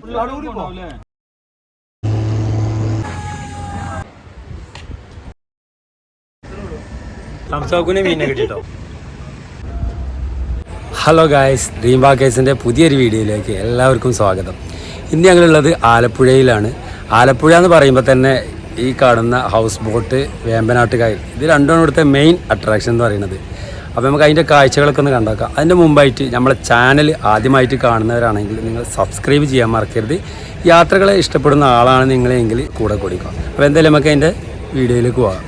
മീനെ കിട്ടിട്ടോ. Hello guys, dream വാക്കേഴ്സിൻ്റെ പുതിയൊരു വീഡിയോയിലേക്ക് എല്ലാവർക്കും സ്വാഗതം. ഇന്ന് ഞങ്ങളുള്ളത് ആലപ്പുഴയിലാണ്. ആലപ്പുഴ എന്ന് പറയുമ്പോൾ തന്നെ ഈ കാണുന്ന ഹൗസ് ബോട്ട്, വേമ്പനാട്ട് കായൽ, ഇത് രണ്ടുമാണ് ഇവിടുത്തെ മെയിൻ അട്രാക്ഷൻ എന്ന് പറയുന്നത്. അപ്പോൾ നമുക്ക് അതിൻ്റെ കാഴ്ചകളൊക്കെ ഒന്ന് കണ്ടാക്കാം. അതിൻ്റെ മുമ്പായിട്ട് നമ്മളെ ചാനൽ ആദ്യമായിട്ട് കാണുന്നവരാണെങ്കിൽ നിങ്ങൾ സബ്സ്ക്രൈബ് ചെയ്യാൻ മറക്കരുത്. യാത്രകളെ ഇഷ്ടപ്പെടുന്ന ആളാണ് നിങ്ങളെങ്കിൽ കൂടെ കൂടിക്കുക. അപ്പോൾ എന്തായാലും നമുക്ക് അതിൻ്റെ വീഡിയോയിലേക്ക് പോകാം.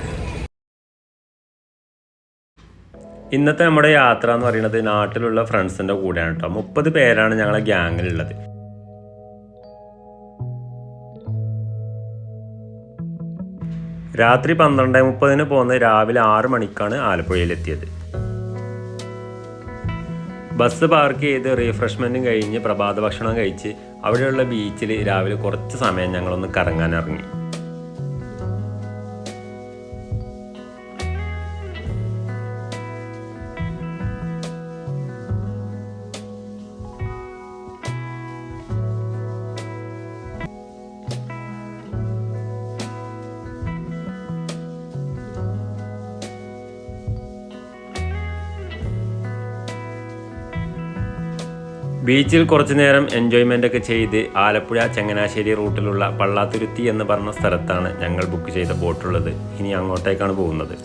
ഇന്നത്തെ നമ്മുടെ യാത്ര എന്ന് പറയുന്നത് നാട്ടിലുള്ള ഫ്രണ്ട്സിൻ്റെ കൂടെയാണ് കേട്ടോ. 30 പേരാണ് ഞങ്ങളെ ഗ്യാങ്ങിലുള്ളത്. രാത്രി 12:30 പോകുന്ന രാവിലെ 6 മണിക്കാണ് ആലപ്പുഴയിലെത്തിയത്. ബസ് പാർക്ക് ചെയ്ത് റീഫ്രഷ്മെൻറ്റും കഴിഞ്ഞ് പ്രഭാത ഭക്ഷണം കഴിച്ച് അവിടെയുള്ള ബീച്ചിൽ രാവിലെ കുറച്ച് സമയം ഞങ്ങളൊന്ന് കറങ്ങാൻ ഇറങ്ങി. ബീച്ചിൽ കുറച്ചു നേരം എൻജോയ്മെൻ്റ് ഒക്കെ ചെയ്ത് ആലപ്പുഴ ചങ്ങനാശ്ശേരി റൂട്ടിലുള്ള പള്ളാത്തുരുത്തി എന്ന് പറഞ്ഞ സ്ഥലത്താണ് ഞങ്ങൾ ബുക്ക് ചെയ്ത ബോട്ടുള്ളത്. ഇനി അങ്ങോട്ടേക്കാണ് പോകുന്നത്.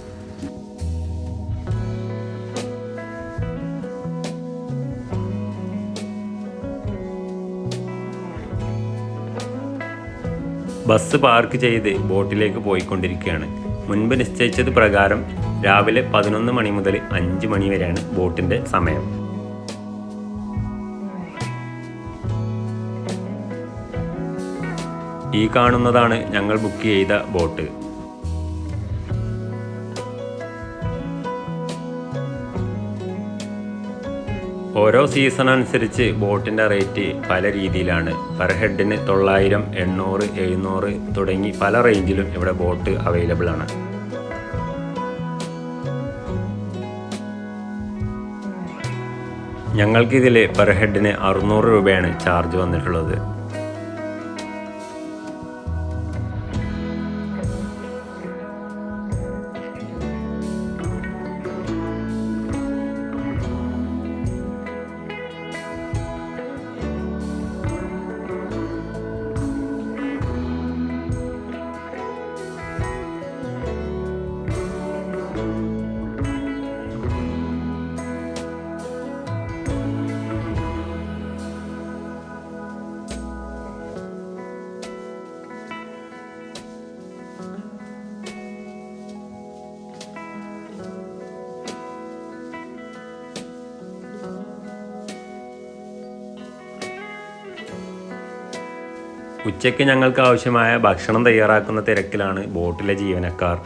ബസ് പാർക്ക് ചെയ്ത് ബോട്ടിലേക്ക് പോയിക്കൊണ്ടിരിക്കുകയാണ്. മുൻപ് നിശ്ചയിച്ചത് പ്രകാരം രാവിലെ 11 മണി മുതൽ 5 മണി വരെയാണ് ബോട്ടിൻ്റെ സമയം. ഈ കാണുന്നതാണ് ഞങ്ങൾ ബുക്ക് ചെയ്ത ബോട്ട്. ഓരോ സീസൺ അനുസരിച്ച് ബോട്ടിൻ്റെ റേറ്റ് പല രീതിയിലാണ്. പെർ ഹെഡിന് 900, 800, 700 തുടങ്ങി പല റേഞ്ചിലും ഇവിടെ ബോട്ട് അവൈലബിൾ ആണ്. ഞങ്ങൾക്കിതിൽ പെർ ഹെഡിന് 600 രൂപയാണ് ചാർജ് വന്നിട്ടുള്ളത്. ഉച്ചയ്ക്ക് ഞങ്ങൾക്ക് ആവശ്യമായ ഭക്ഷണം തയ്യാറാക്കുന്ന തിരക്കിലാണ് ബോട്ടിലെ ജീവനക്കാർ.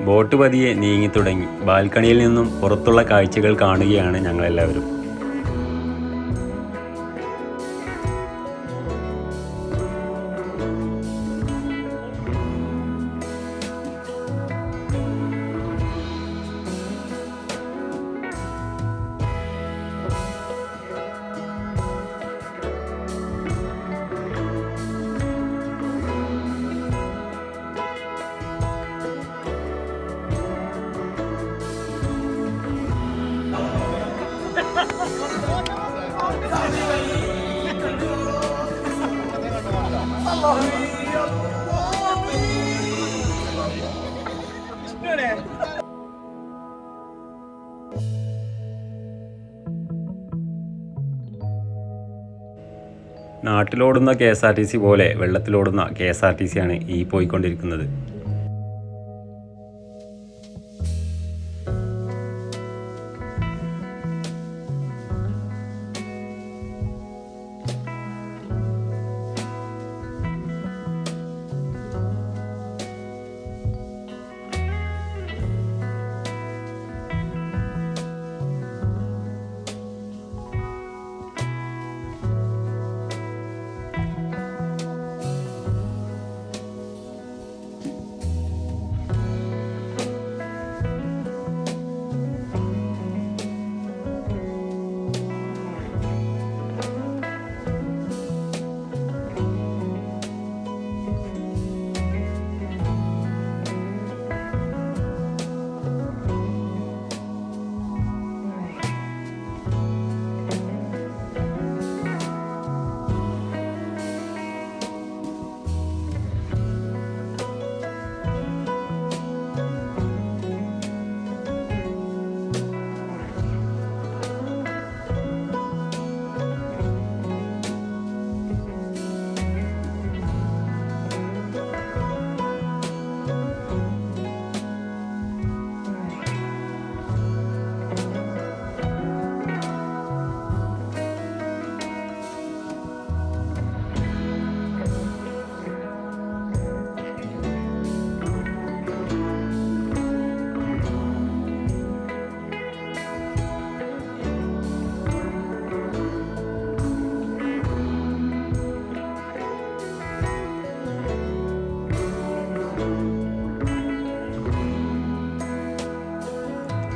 ബോട്ട് പതിയെ നീങ്ങിത്തുടങ്ങി. ബാൽക്കണിയിൽ നിന്നും പുറത്തുള്ള കാഴ്ചകൾ കാണുകയാണ് ഞങ്ങളെല്ലാവരും. നാട്ടിലോടുന്ന KSRTC പോലെ വെള്ളത്തിലോടുന്ന KSRTC ആണ് ഈ പോയിക്കൊണ്ടിരിക്കുന്നത്.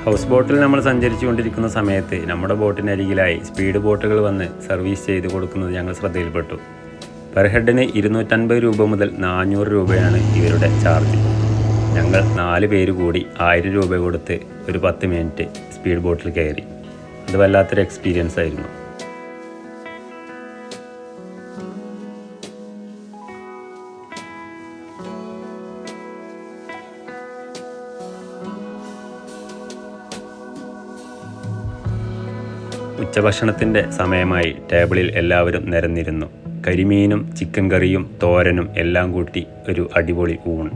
ഹൗസ് ബോട്ടിൽ നമ്മൾ സഞ്ചരിച്ചു കൊണ്ടിരിക്കുന്ന സമയത്ത് നമ്മുടെ ബോട്ടിനരികിലായി സ്പീഡ് ബോട്ടുകൾ വന്ന് സർവീസ് ചെയ്ത് കൊടുക്കുന്നത് ഞങ്ങൾ ശ്രദ്ധയിൽപ്പെട്ടു. പെർ ഹെഡിന് 250 രൂപ മുതൽ 400 രൂപയാണ് ഇവരുടെ ചാർജ്. ഞങ്ങൾ 4 പേര് കൂടി 1000 രൂപ കൊടുത്ത് ഒരു 10 മിനിറ്റ് സ്പീഡ് ബോട്ടിൽ കയറി. അത് വല്ലാത്തൊരു എക്സ്പീരിയൻസ് ആയിരുന്നു. ഉച്ചഭക്ഷണത്തിൻ്റെ സമയമായി ടേബിളിൽ എല്ലാവരും നിരന്നിരുന്നു. കരിമീനും ചിക്കൻ കറിയും തോരനും എല്ലാം കൂട്ടി ഒരു അടിപൊളി ഊണ്.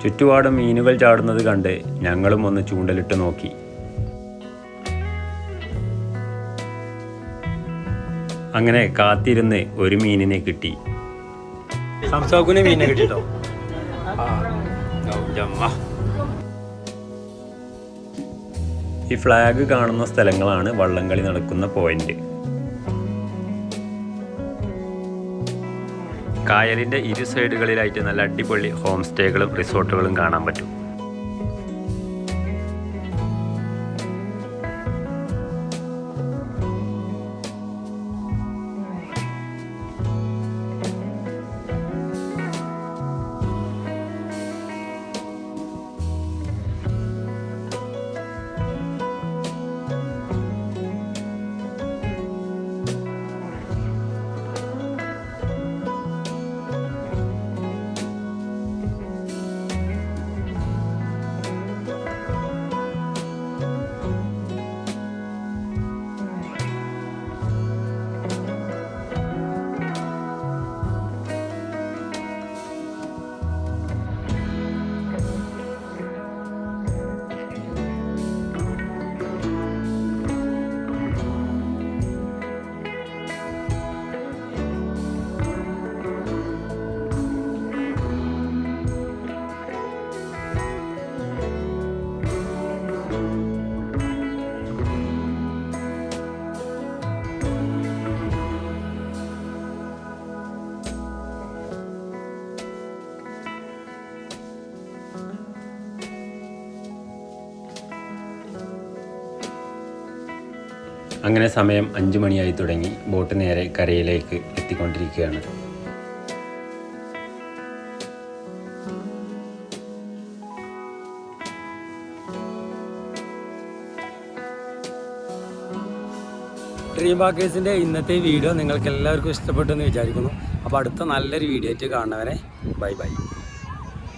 ചുറ്റുപാടും മീനുകൾ ചാടുന്നത് കണ്ട് ഞങ്ങളും ഒന്ന് ചൂണ്ടലിട്ട് നോക്കി. അങ്ങനെ കാത്തിരുന്ന് ഒരു മീനിനെ കിട്ടി. മീനെ കിട്ടിട്ടോ. ഈ ഫ്ലാഗ് കാണുന്ന സ്ഥലങ്ങളാണ് വള്ളംകളി നടക്കുന്ന പോയിന്റ്. കായലിൻ്റെ ഇരു സൈഡുകളിലായിട്ട് നല്ല അടിപൊളി ഹോം സ്റ്റേകളും റിസോർട്ടുകളും കാണാൻ പറ്റും. അങ്ങനെ സമയം 5 മണിയായി തുടങ്ങി. ബോട്ട് നേരെ കരയിലേക്ക് എത്തിക്കൊണ്ടിരിക്കുകയാണ്. ഡ്രീം പാക്കേഴ്സിൻ്റെ ഇന്നത്തെ വീഡിയോ നിങ്ങൾക്ക് എല്ലാവർക്കും ഇഷ്ടപ്പെട്ടു എന്ന് വിചാരിക്കുന്നു. അപ്പോൾ അടുത്ത നല്ലൊരു വീഡിയോ ആയിട്ട് കാണുന്നവരെ ബൈ ബൈ.